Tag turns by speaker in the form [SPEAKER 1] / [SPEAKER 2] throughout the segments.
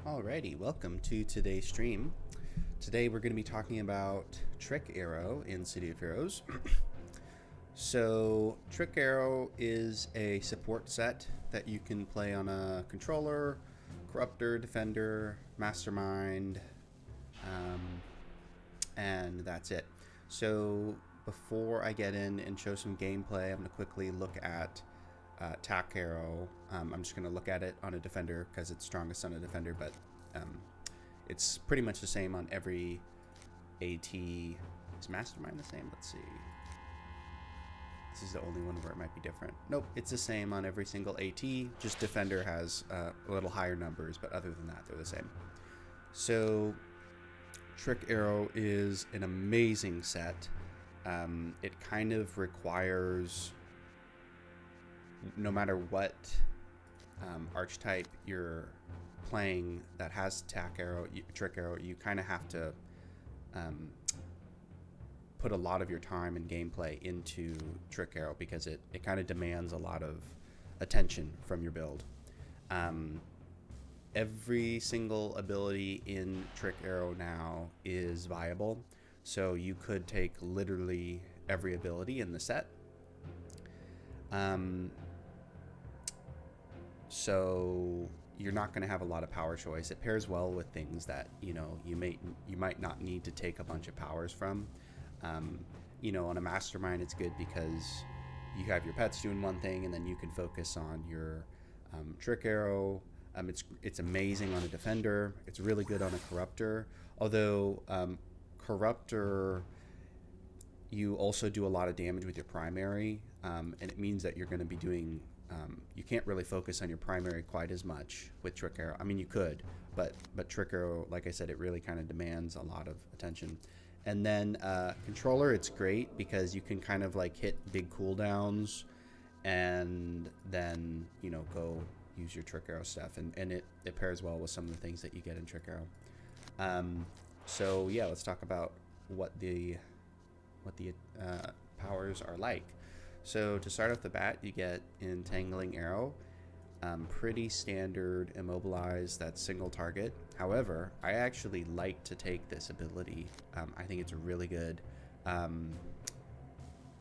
[SPEAKER 1] Alrighty, welcome to today's stream. Today we're going to be talking about Trick Arrow in City of Heroes. So, Trick Arrow is a support set that you can play on a controller, corruptor, defender, mastermind, and that's it. So, before I get in and show some gameplay, I'm going to quickly look at Tack Arrow. I'm just going to look at it on a defender because it's strongest on a defender, but it's pretty much the same on every AT. Is Mastermind the same? Let's see. This is the only one where it might be different. Nope, it's the same on every single AT. Just Defender has a little higher numbers, but other than that, they're the same. So, Trick Arrow is an amazing set. It kind of requires, no matter what archetype you're playing that has Trick Arrow, you kind of have to put a lot of your time and gameplay into Trick Arrow because it kind of demands a lot of attention from your build. Every single ability in Trick Arrow now is viable, so you could take literally every ability in the set. So you're not going to have a lot of power choice. It pairs well with things that you might not need to take a bunch of powers from. On a mastermind, it's good because you have your pets doing one thing, and then you can focus on your Trick Arrow. It's amazing on a defender. It's really good on a corruptor. Although corruptor, you also do a lot of damage with your primary, and it means that you're going to be doing. You can't really focus on your primary quite as much with Trick Arrow. I mean, you could, but Trick Arrow, like I said, it really kind of demands a lot of attention. And then controller, it's great because you can kind of like hit big cooldowns and then, go use your Trick Arrow stuff. And it pairs well with some of the things that you get in Trick Arrow. So yeah, let's talk about what the powers are like. So to start off the bat, you get Entangling Arrow. Pretty standard immobilize, that's single target. However, I actually like to take this ability. I think it's really good,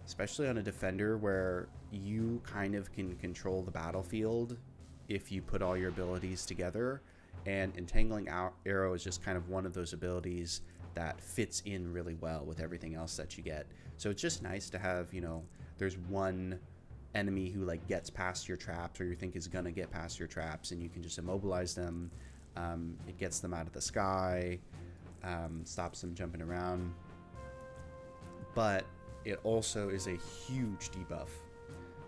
[SPEAKER 1] especially on a defender where you kind of can control the battlefield if you put all your abilities together. And Entangling Arrow is just kind of one of those abilities that fits in really well with everything else that you get. So it's just nice to have, there's one enemy who like gets past your traps or you think is gonna get past your traps, and you can just immobilize them. It gets them out of the sky, stops them jumping around, but it also is a huge debuff,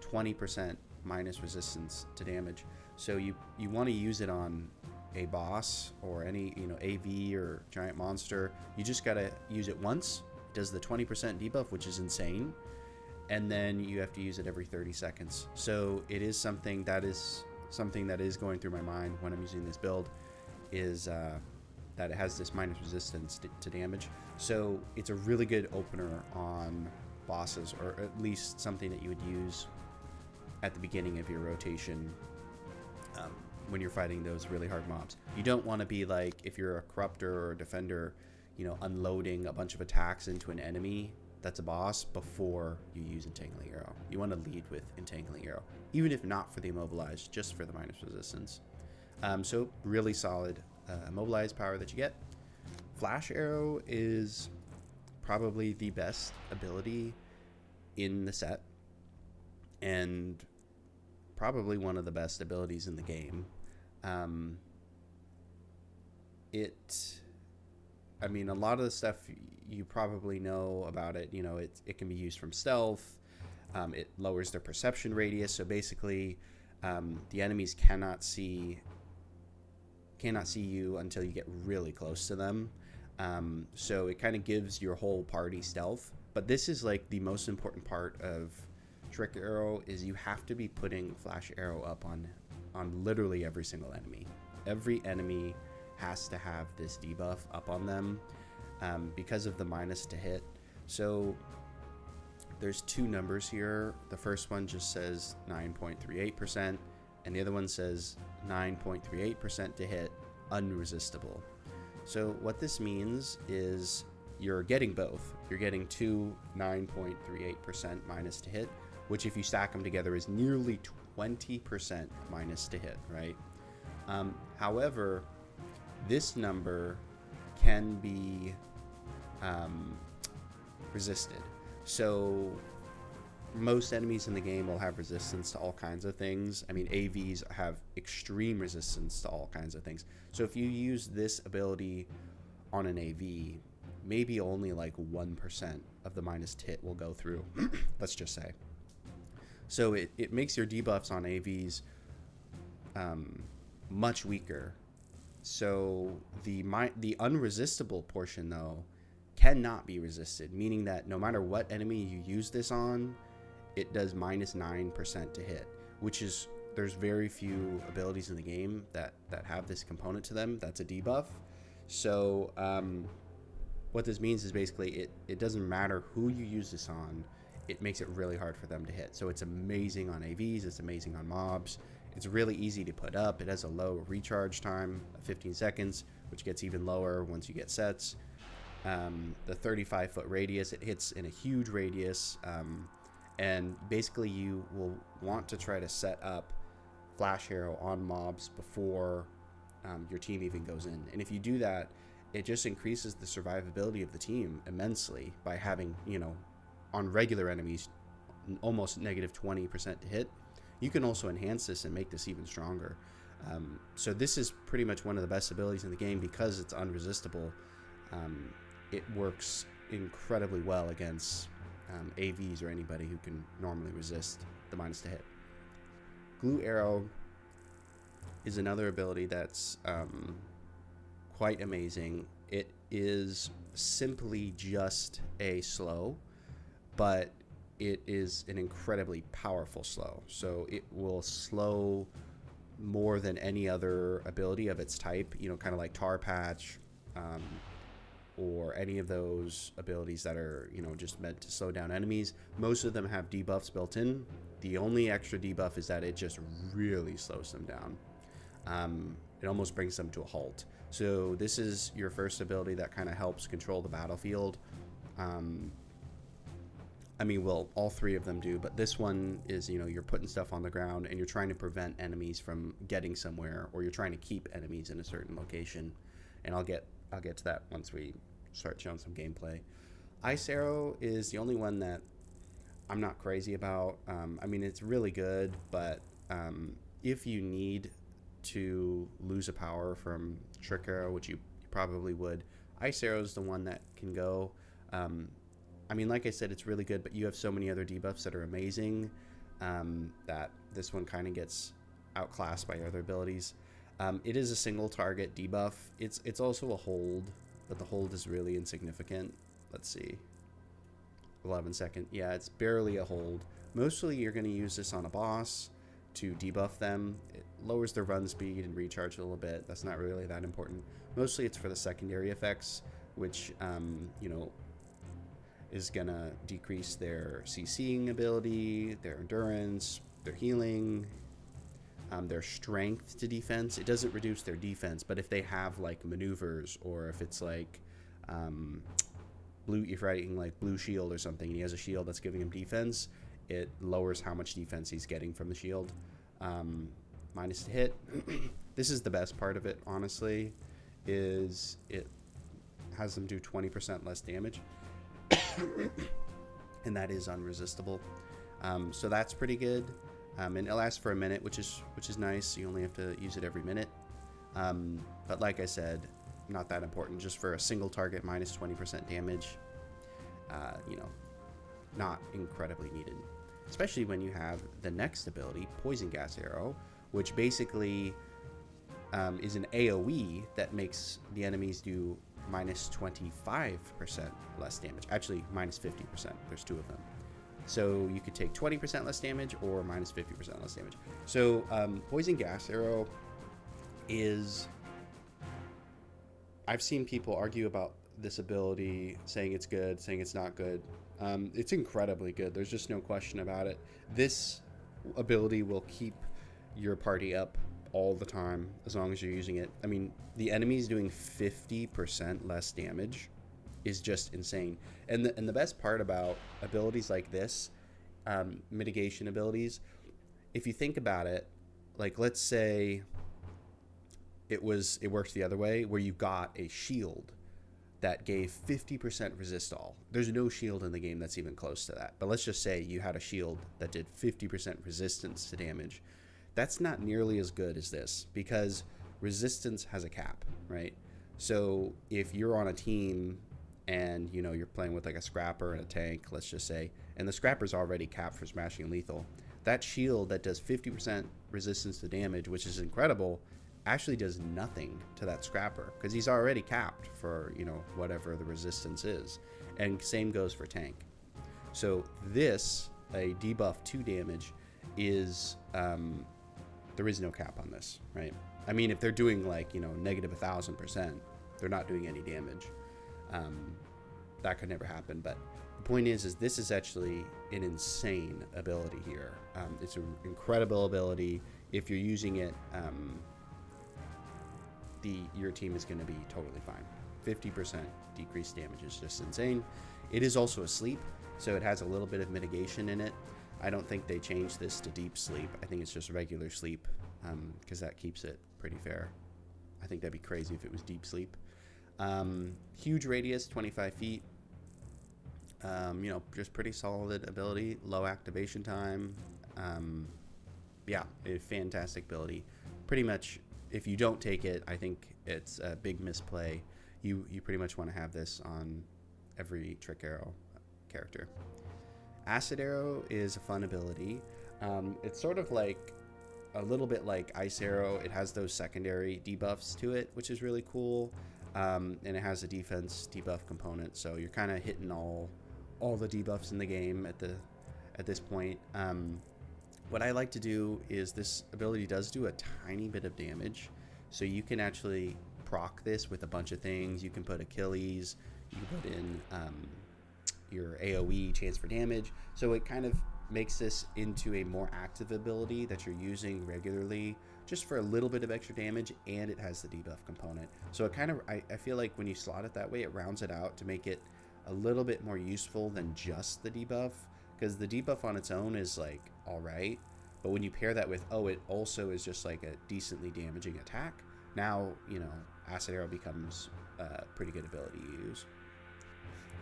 [SPEAKER 1] 20% minus resistance to damage. So you want to use it on a boss or any AV or giant monster. You just gotta use it once. It does the 20% debuff, which is insane, and then you have to use it every 30 seconds. So it is something that is going through my mind when I'm using this build, is that it has this minus resistance to damage. So it's a really good opener on bosses, or at least something that you would use at the beginning of your rotation when you're fighting those really hard mobs. You don't want to be like, if you're a corruptor or a defender, unloading a bunch of attacks into an enemy that's a boss before you use Entangling Arrow. You want to lead with Entangling Arrow, even if not for the immobilize, just for the minus resistance. So really solid immobilize power that you get. Flash Arrow is probably the best ability in the set, and probably one of the best abilities in the game. A lot of the stuff you probably know about it. It can be used from stealth. It lowers their perception radius. So basically, the enemies cannot see you until you get really close to them. So it kind of gives your whole party stealth. But this is like the most important part of Trick Arrow, is you have to be putting Flash Arrow up on literally every single enemy. Every enemy has to have this debuff up on them because of the minus to hit. So there's two numbers here. The first one just says 9.38%, and the other one says 9.38% to hit unresistable. So what this means is you're getting both. You're getting two 9.38% minus to hit, which if you stack them together is nearly 20% minus to hit, right? However, this number can be resisted. So most enemies in the game will have resistance to all kinds of things. I mean, AVs have extreme resistance to all kinds of things. So if you use this ability on an AV, maybe only like 1% of the minus hit will go through, let's just say. So it makes your debuffs on AVs much weaker. So the unresistible portion, though, cannot be resisted, meaning that no matter what enemy you use this on, it does minus 9% to hit, which is, there's very few abilities in the game that have this component to them. That's a debuff. So what this means is basically it doesn't matter who you use this on, it makes it really hard for them to hit. So it's amazing on AVs, it's amazing on mobs. It's really easy to put up. It has a low recharge time of 15 seconds, which gets even lower once you get sets. The 35-foot radius, it hits in a huge radius. And basically you will want to try to set up Flash Arrow on mobs before your team even goes in. And if you do that, it just increases the survivability of the team immensely by having, on regular enemies, almost negative 20% to hit. You can also enhance this and make this even stronger. So this is pretty much one of the best abilities in the game because it's unresistible. It works incredibly well against AVs or anybody who can normally resist the minus to hit. Glue Arrow is another ability that's quite amazing. It is simply just a slow, but it is an incredibly powerful slow. So it will slow more than any other ability of its type, kind of like Tar Patch, or any of those abilities that are, just meant to slow down enemies. Most of them have debuffs built in. The only extra debuff is that it just really slows them doon. It almost brings them to a halt. So this is your first ability that kind of helps control the battlefield. Well, all three of them do, but this one is, you're putting stuff on the ground and you're trying to prevent enemies from getting somewhere, or you're trying to keep enemies in a certain location. And I'll get to that once we start showing some gameplay. Ice Arrow is the only one that I'm not crazy about. It's really good, but if you need to lose a power from Trick Arrow, which you probably would, Ice Arrow is the one that can go. Like I said, it's really good, but you have so many other debuffs that are amazing that this one kind of gets outclassed by other abilities. It is a single target debuff. It's also a hold, but the hold is really insignificant. Let's see. 11 second. Yeah, it's barely a hold. Mostly you're going to use this on a boss to debuff them. It lowers their run speed and recharge a little bit. That's not really that important. Mostly it's for the secondary effects, which, is going to decrease their CCing ability, their endurance, their healing, their strength to defense. It doesn't reduce their defense, but if they have like maneuvers, or if it's like if you're fighting like Blue Shield or something and he has a shield that's giving him defense, it lowers how much defense he's getting from the shield. Minus to hit. This is the best part of it, honestly, is it has them do 20% less damage. And that is unresistible. So that's pretty good. And it lasts for a minute, which is nice. You only have to use it every minute. But like I said, not that important. Just for a single target, minus 20% damage. Not incredibly needed. Especially when you have the next ability, Poison Gas Arrow, which basically is an AoE that makes the enemies do minus 25% less damage. Actually, minus 50%. There's two of them. So you could take 20% less damage or minus 50% less damage. So Poison Gas Arrow is... I've seen people argue about this ability, saying it's good, saying it's not good. It's incredibly good. There's just no question about it. This ability will keep your party up all the time as long as you're using it. I mean, the enemy's doing 50% less damage is just insane. And the best part about abilities like this, mitigation abilities, if you think about it, like let's say it works the other way where you got a shield that gave 50% resist all. There's no shield in the game that's even close to that. But let's just say you had a shield that did 50% resistance to damage. That's not nearly as good as this because resistance has a cap, right? So if you're on a team and you're playing with like a scrapper and a tank, let's just say, and the scrapper's already capped for smashing lethal, that shield that does 50% resistance to damage, which is incredible, actually does nothing to that scrapper because he's already capped for whatever the resistance is. And same goes for tank. So this, a debuff 2 damage, is there is no cap on this, right? I mean, if they're doing like negative 1,000%, they're not doing any damage. That could never happen. But the point is this is actually an insane ability here. It's an incredible ability. If you're using it, your team is going to be totally fine. 50% decreased damage is just insane. It is also a sleep, so it has a little bit of mitigation in it. I don't think they changed this to deep sleep. I think it's just regular sleep because that keeps it pretty fair. I think that'd be crazy if it was deep sleep. Huge radius, 25 feet. Just pretty solid ability. Low activation time. Yeah, a fantastic ability. Pretty much, if you don't take it, I think it's a big misplay. You pretty much want to have this on every Trick Arrow character. Acid Arrow is a fun ability. It's sort of like a little bit like Ice Arrow. It has those secondary debuffs to it, which is really cool. And it has a defense debuff component, so you're kind of hitting all the debuffs in the game at this point. What I like to do is this ability does do a tiny bit of damage, so you can actually proc this with a bunch of things. You can put Achilles, you can put in your AoE, chance for damage, so it kind of makes this into a more active ability that you're using regularly just for a little bit of extra damage, and it has the debuff component. So it kind of, I feel like when you slot it that way, it rounds it out to make it a little bit more useful than just the debuff, because the debuff on its own is like alright, but when you pair that with, it also is just like a decently damaging attack, now, Acid Arrow becomes a pretty good ability to use.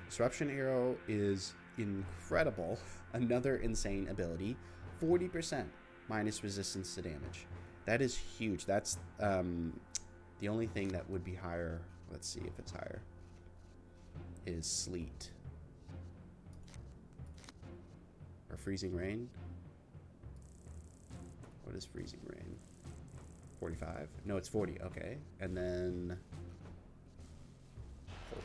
[SPEAKER 1] Disruption Arrow is incredible. Another insane ability. 40% minus resistance to damage. That is huge. That's the only thing that would be higher. Let's see if it's higher. Is Sleet. Or Freezing Rain. What is Freezing Rain? 45? No, it's 40. Okay. And then... Hold.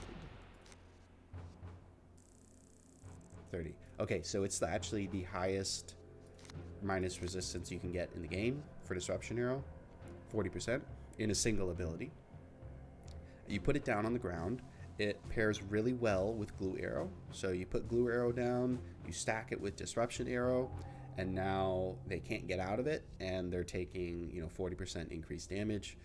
[SPEAKER 1] 30. Okay, so it's actually the highest minus resistance you can get in the game for Disruption Arrow. 40% in a single ability. You put it down on the ground. It pairs really well with Glue Arrow. So you put Glue Arrow down, you stack it with Disruption Arrow, and now they can't get out of it, and they're taking 40% increased damage.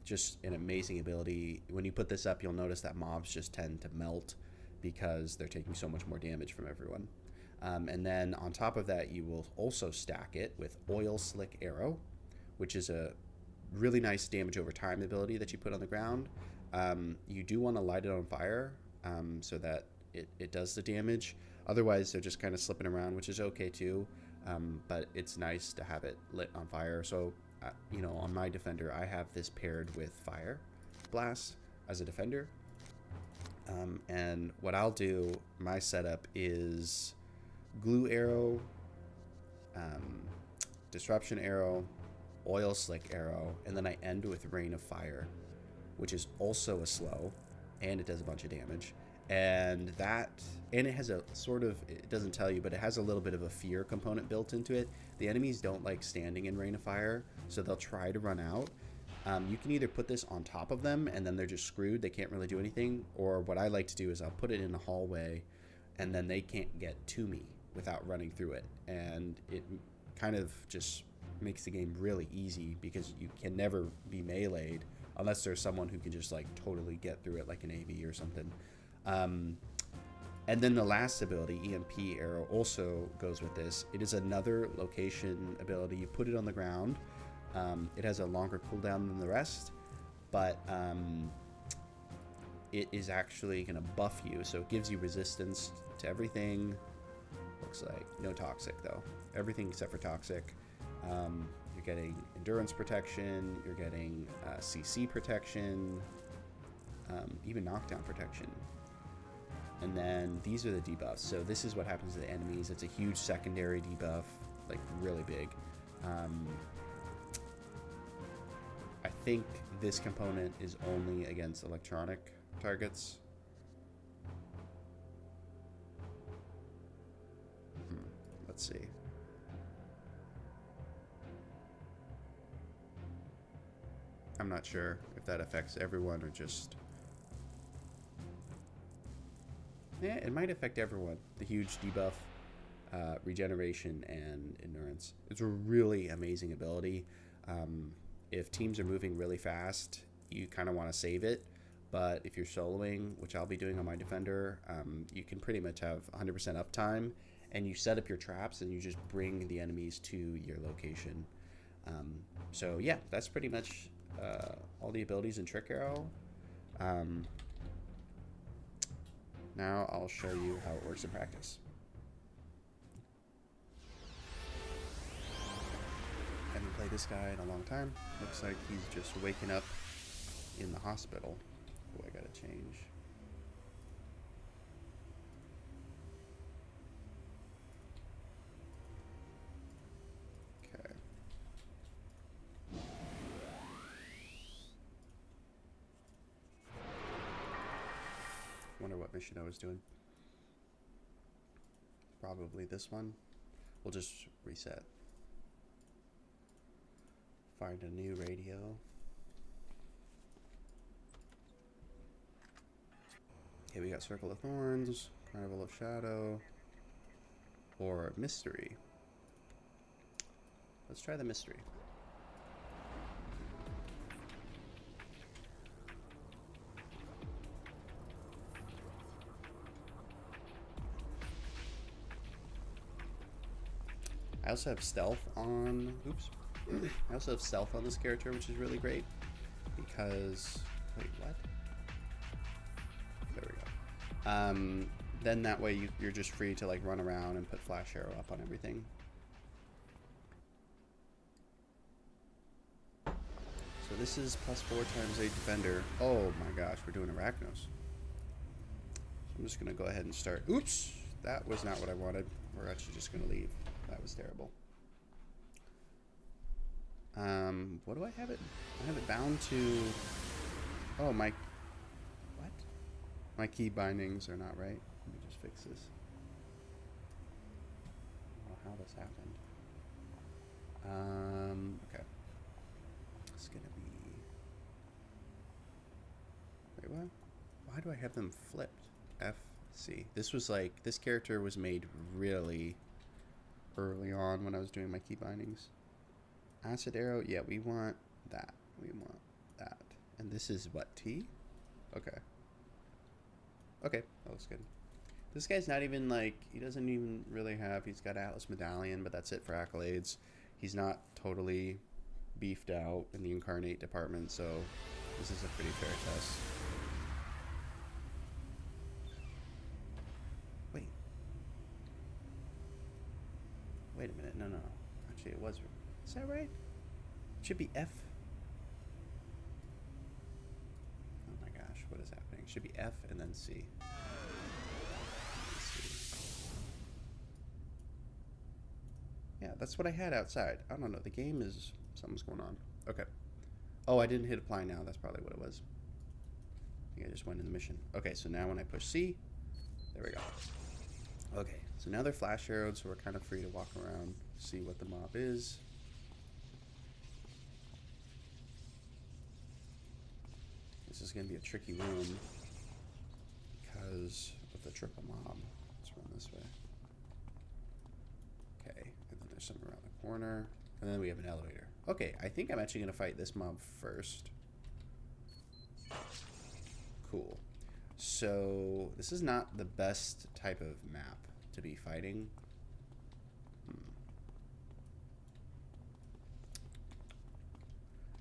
[SPEAKER 1] Just an amazing ability. When you put this up, you'll notice that mobs just tend to melt because they're taking so much more damage from everyone. And then on top of that, you will also stack it with Oil Slick Arrow, which is a really nice damage over time ability that you put on the ground. You do want to light it on fire so that it does the damage. Otherwise, they're just kind of slipping around, which is okay too. But it's nice to have it lit on fire. So, on my defender, I have this paired with Fire Blast as a defender. And what I'll do, my setup is Glue Arrow, Disruption Arrow, Oil Slick Arrow, and then I end with Rain of Fire, which is also a slow, and it does a bunch of damage. And it has a sort of, it doesn't tell you, but it has a little bit of a fear component built into it. The enemies don't like standing in Rain of Fire, so they'll try to run out. You can either put this on top of them, and then they're just screwed. They can't really do anything. Or what I like to do is I'll put it in the hallway, and then they can't get to me without running through it. And it kind of just makes the game really easy because you can never be meleeed unless there's someone who can just like totally get through it, like an AV or something. And then the last ability, EMP Arrow, also goes with this. It is another location ability. You put it on the ground. It has a longer cooldown than the rest, but it is actually going to buff you. So it gives you resistance to everything. Looks like no toxic though. Everything except for toxic. You're getting endurance protection. You're getting CC protection. Even knockdown protection. And then these are the debuffs. So this is what happens to the enemies. It's a huge secondary debuff, like really big. I think this component is only against electronic targets. Let's see. I'm not sure if that affects everyone or just... Yeah, it might affect everyone. The huge debuff, regeneration, and endurance. It's a really amazing ability. If teams are moving really fast, you kind of want to save it. But if you're soloing, which I'll be doing on my Defender, you can pretty much have 100% uptime. And you set up your traps and you just bring the enemies to your location. So yeah, that's pretty much all the abilities in Trick Arrow. Now I'll show you how it works in practice. I haven't played this guy in a long time. Looks like he's just waking up in the hospital. Oh, I gotta change. Okay. Wonder what mission I was doing. Probably this one. We'll just reset. Find a new radio. Okay, we got Circle of Thorns, Carnival of Shadow, or Mystery. Let's try the Mystery. I also have stealth on, oops. I also have stealth on this character, which is really great because, wait, what? There we go. Then that way you're just free to like run around and put Flash Arrow up on everything. So this is +4 times 8 Defender. Oh my gosh, we're doing Arachnos. So I'm just gonna go ahead and start. Oops, that was not what I wanted. We're actually just gonna leave. That was terrible. What do I have it? I have it bound to... Oh, my... What? My key bindings are not right. Let me just fix this. I don't know how this happened. Okay. It's gonna be... Wait, what? Why do I have them flipped? FC. This was like... This character was made really early on when I was doing my key bindings. Acid Arrow, yeah, we want that. We want that. And this is what, T? Okay. Okay, that looks good. This guy's not even like, he doesn't even really have, he's got Atlas Medallion, but that's it for accolades. He's not totally beefed out in the Incarnate department, so this is a pretty fair test. Wait a minute, no. Actually, it was... Is that right? It should be F. Oh my gosh, what is happening? It should be F and then C. Yeah, that's what I had outside. I don't know. The game is... Something's going on. Okay. Oh, I didn't hit apply now. That's probably what it was. I think I just went in the mission. Okay, so now when I push C, there we go. Okay, so now they're flash arrowed, so we're kind of free to walk around, see what the mob is. This is going to be a tricky room because of the triple mob. Let's run this way. Okay, and then there's some around the corner, And then we have an elevator. Okay, I think I'm actually going to fight this mob first. Cool. So, this is not the best type of map to be fighting.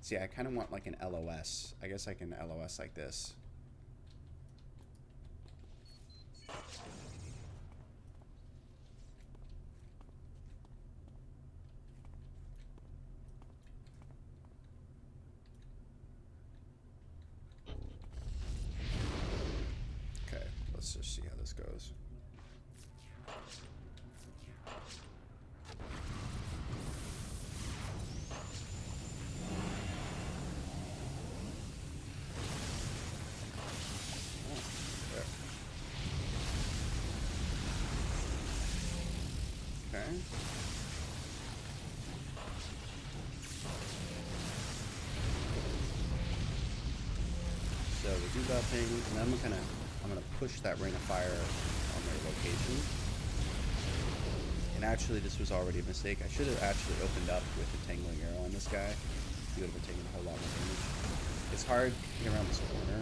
[SPEAKER 1] See, I kind of want like an LOS. I guess I can LOS like this. Okay, let's just see how this goes. Okay. So we're debuffing, and then I'm gonna push that ring of fire on their location. And actually, this was already a mistake. I should have actually opened up with a tangling arrow on this guy. He would have been taking a whole lot more damage. It's hard to get around this corner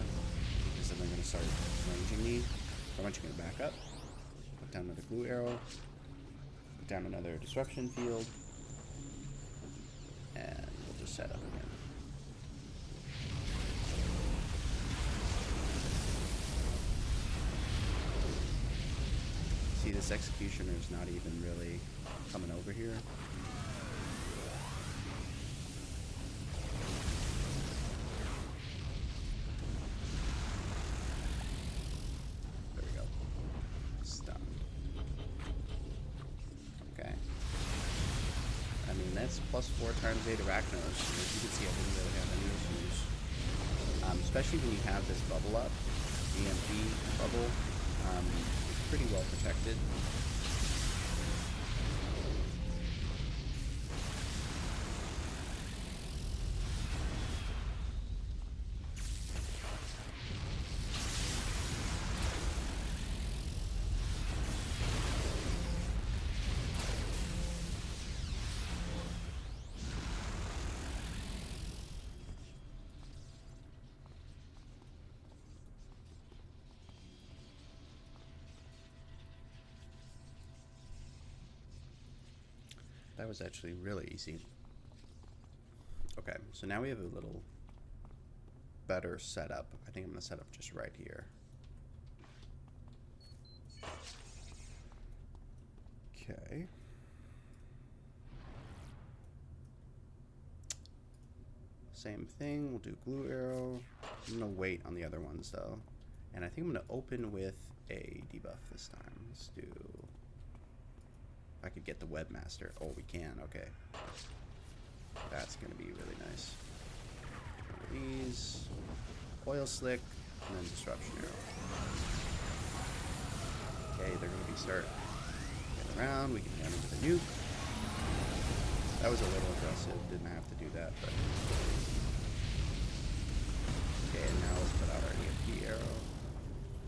[SPEAKER 1] because then they're gonna start ranging me. So I'm actually gonna back up, put down another glue arrow, put down another disruption field, and we'll just set up again. See, this executioner is not even really coming over here. There we go. Stun. Okay. I mean, that's plus 4 times 8 Arachnos. As you can see, I didn't really have any issues. Especially when you have this bubble up, EMP bubble. It's pretty well protected. That was actually really easy. Okay, so now we have a little better setup. I think I'm going to set up just right here. Okay. Same thing, we'll do glue arrow. I'm going to wait on the other ones though. And I think I'm going to open with a debuff this time. Let's do... I could get the webmaster. Oh, we can. Okay. That's going to be really nice. One of these. Oil slick. And then disruption arrow. Okay, they're going to be start getting around. We can run into the nuke. That was a little aggressive. Didn't have to do that, but... Okay, and now let's put out our EMP arrow.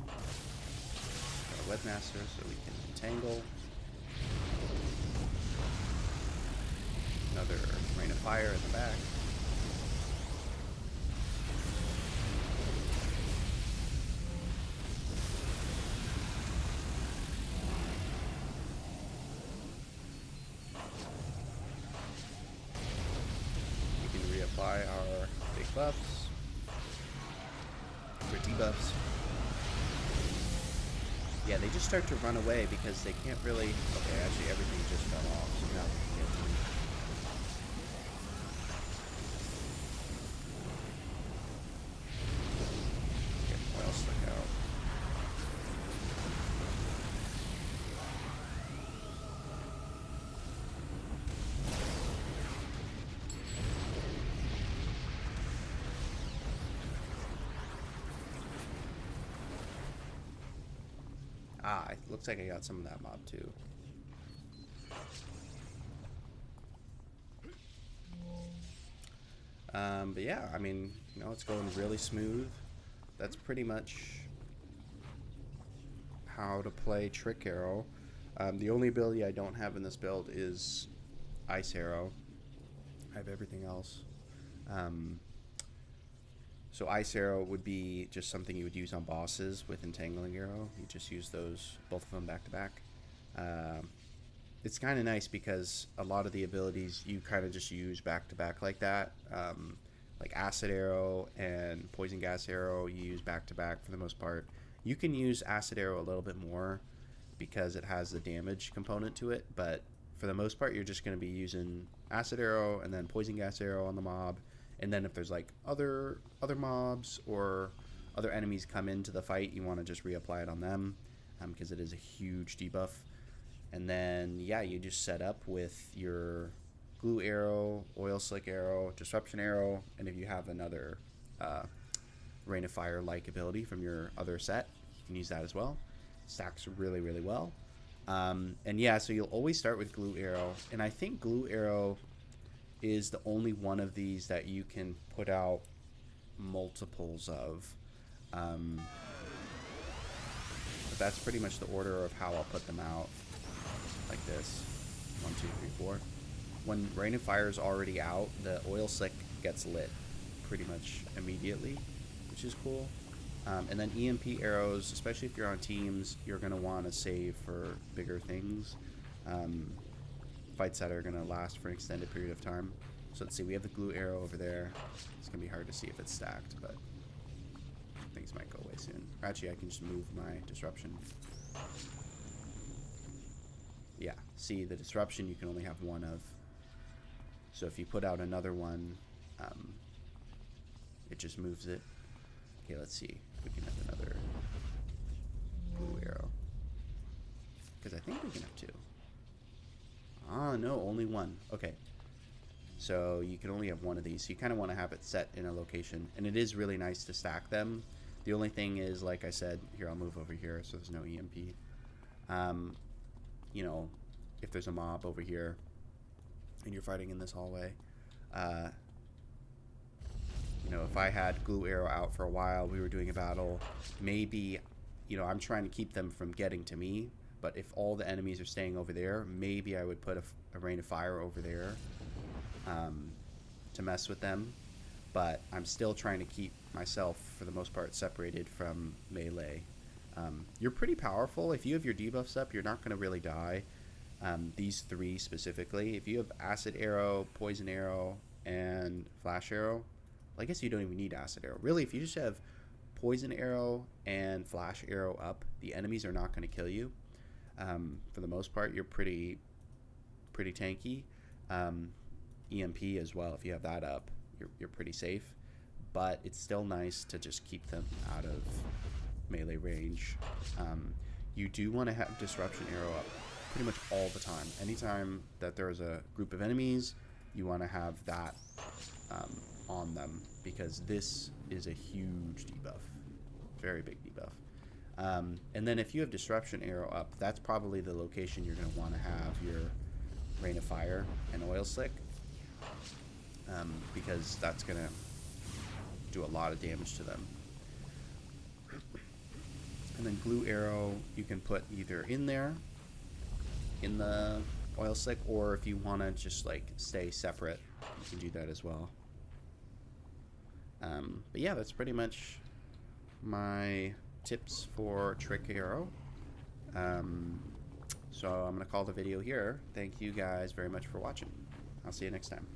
[SPEAKER 1] Got a webmaster so we can entangle. Another rain of fire in the back. We can reapply our big buffs. Or debuffs. Yeah, they just start to run away because they can't really... Okay, actually everything just fell off, so now we can get to me. Get oil slick out. Ah, it looks like I got some of that mob too. But yeah, I mean, you know, it's going really smooth. That's pretty much how to play Trick Arrow. The only ability I don't have in this build is Ice Arrow. have everything else. So Ice Arrow would be just something you would use on bosses with Entangling Arrow. You just use those, both of them back to back. It's kind of nice because a lot of the abilities you kind of just use back to back like that. Like Acid Arrow and Poison Gas Arrow you use back to back for the most part. You can use Acid Arrow a little bit more because it has the damage component to it, but for the most part you're just going to be using Acid Arrow and then Poison Gas Arrow on the mob, and then if there's like other mobs or other enemies come into the fight, you want to just reapply it on them because it is a huge debuff. And then yeah, you just set up with your Glue Arrow, Oil Slick Arrow, Disruption Arrow, and if you have another Rain of Fire like ability from your other set, you can use that as well. Stacks really, really well. And yeah, so you'll always start with Glue Arrow, and I think Glue Arrow is the only one of these that you can put out multiples of. But that's pretty much the order of how I'll put them out, like this. 1, 2, 3, 4. When Rain of Fire is already out, the Oil Slick gets lit pretty much immediately, which is cool. And then EMP arrows, especially if you're on teams, you're going to want to save for bigger things. Fights that are going to last for an extended period of time. So let's see, we have the Glue Arrow over there. It's going to be hard to see if it's stacked, but things might go away soon. Or actually, I can just move my Disruption. Yeah, see, the Disruption you can only have one of. So if you put out another one, it just moves it. Okay, let's see if we can have another Glue Arrow. Because I think we can have 2. Ah, no, only 1. Okay. So you can only have 1 of these. So you kind of want to have it set in a location. And it is really nice to stack them. The only thing is, like I said, here, I'll move over here so there's no EMP. You know, if there's a mob over here and you're fighting in this hallway, you know, if I had Glue Arrow out for a while, we were doing a battle, maybe, you know, I'm trying to keep them from getting to me, but if all the enemies are staying over there, maybe I would put a Rain of Fire over there to mess with them, but I'm still trying to keep myself, for the most part, separated from melee. You're pretty powerful. If you have your debuffs up, you're not going to really die. These 3 specifically. If you have Acid Arrow, Poison Arrow, and Flash Arrow, well, I guess you don't even need Acid Arrow. Really, if you just have Poison Arrow and Flash Arrow up, the enemies are not going to kill you. For the most part, you're pretty tanky. EMP as well, if you have that up, you're pretty safe. But it's still nice to just keep them out of melee range. You do want to have Disruption Arrow up pretty much all the time. Anytime that there's a group of enemies, you want to have that on them, because this is a huge debuff, very big debuff. And then if you have Disruption Arrow up, that's probably the location you're going to want to have your Rain of Fire and Oil Slick, because that's going to do a lot of damage to them. And then Glue Arrow you can put either in there in the Oil Slick, or if you want to just like stay separate, you can do that as well. But yeah, that's pretty much my tips for Trick Arrow. So I'm going to call the video here. Thank you guys very much for watching. I'll see you next time.